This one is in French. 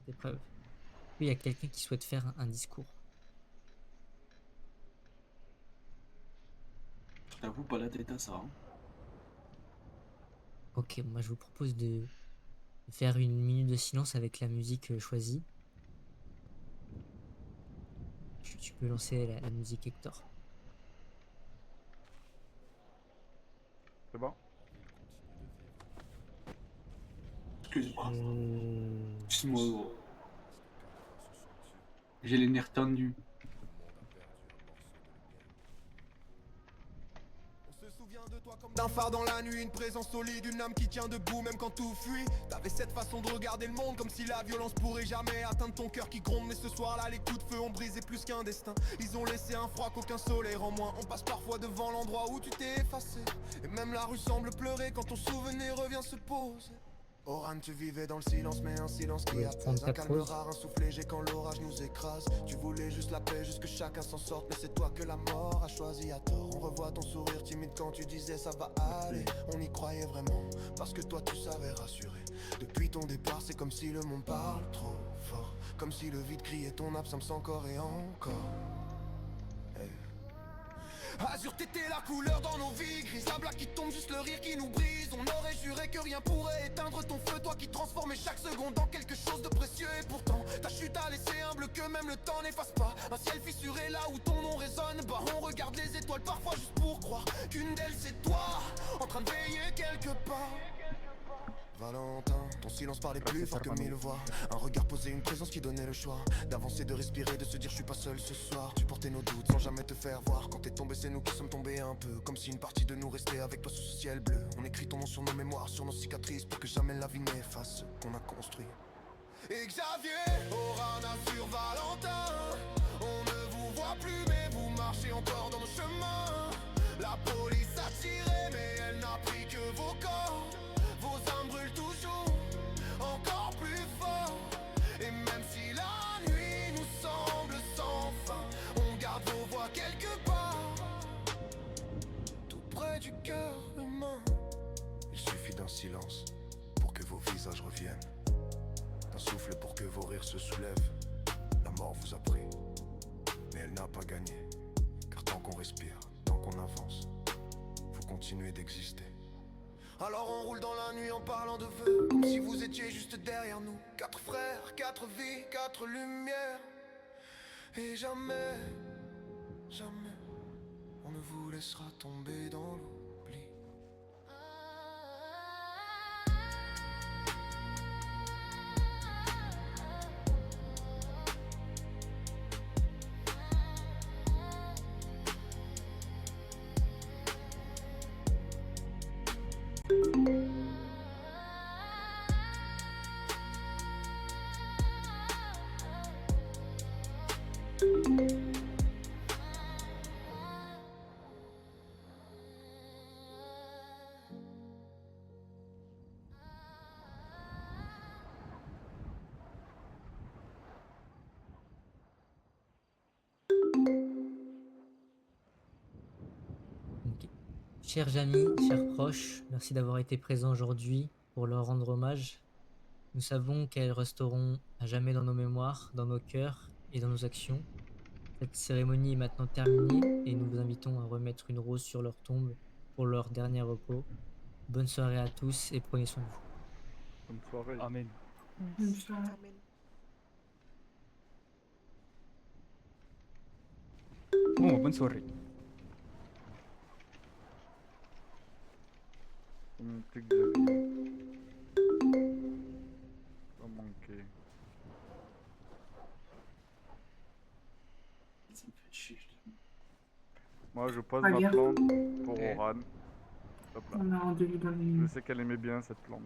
cette épreuve. Oui, il y a quelqu'un qui souhaite faire un discours. Je t'avoue, pas la tête à ça, hein. Ok, moi je vous propose de faire une minute de silence avec la musique choisie. Tu peux lancer la musique Hector. C'est bon? Excuse-moi. Euh, Excuse-moi, gros. J'ai les nerfs tendus. On se souvient de toi comme d'un phare dans la nuit, une présence solide, une âme qui tient debout même quand tout fuit. T'avais cette façon de regarder le monde comme si la violence pourrait jamais atteindre ton cœur qui gronde. Mais ce soir-là, les coups de feu ont brisé plus qu'un destin. Ils ont laissé un froid qu'aucun soleil rend moins. On passe parfois devant l'endroit où tu t'es effacé. Et même la rue semble pleurer quand ton souvenir revient se poser. Oran, tu vivais dans le silence, mais un silence qui Ouais, prendre apaise. Un ta calme pause. rare, un souffle léger quand l'orage nous écrase. Tu voulais juste la paix, juste que chacun s'en sorte. Mais c'est toi que la mort a choisi à tort. On revoit ton sourire timide quand tu disais ça va aller. On y croyait vraiment, parce que toi tu savais rassurer. Depuis ton départ, c'est comme si le monde parle trop fort. Comme si le vide criait ton absence encore et encore. Azur, t'étais la couleur dans nos vies, grise la blague qui tombe, juste le rire qui nous brise. On aurait juré que rien pourrait éteindre ton feu, toi qui transformais chaque seconde en quelque chose de précieux. Et pourtant, ta chute a laissé un bleu que même le temps n'efface pas. Un ciel fissuré là où ton nom résonne, bah on regarde les étoiles parfois juste pour croire qu'une d'elles c'est toi, en train de veiller quelque part. Valentin, ton silence parlait plus fort que mille voix. Un regard posé, une présence qui donnait le choix d'avancer, de respirer, de se dire je suis pas seul ce soir. Tu portais nos doutes sans jamais te faire voir. Quand t'es tombé, c'est nous qui sommes tombés un peu. Comme si une partie de nous restait avec toi sous ce ciel bleu. On écrit ton nom sur nos mémoires, sur nos cicatrices, pour que jamais la vie n'efface ce qu'on a construit. Et Xavier, Orana sur Valentin, on ne vous voit plus mais vous marchez encore dans nos chemins. La police a tiré mais elle n'a pris que vos corps. Vos âmes brûlent toujours, encore plus fort. Et même si la nuit nous semble sans fin, on garde vos voix quelque part, tout près du cœur humain. Il suffit d'un silence pour que vos visages reviennent, d'un souffle pour que vos rires se soulèvent. La mort vous a pris, mais elle n'a pas gagné. Car tant qu'on respire, tant qu'on avance, vous continuez d'exister. Alors on roule dans la nuit en parlant de vœux, comme si vous étiez juste derrière nous. 4 frères, 4 vies, 4 lumières. Et jamais, jamais, on ne vous laissera tomber dans l'oubli. Ok. Chers amis, chers proches, merci d'avoir été présents aujourd'hui pour leur rendre hommage. Nous savons qu'elles resteront à jamais dans nos mémoires, dans nos cœurs et dans nos actions. Cette cérémonie est maintenant terminée et nous vous invitons à remettre une rose sur leur tombe pour leur dernier repos. Bonne soirée à tous et prenez soin de vous. Bonne soirée. Amen. Amen. Oh, bonne soirée. Mon petit Xavier. Pas manqué. Ça me fait chier, je t'avoue. Moi, je pose Pas ma bien. plante pour Ok. Oran. Hop là. On a rendez-vous dans les Je sais qu'elle aimait bien cette plante.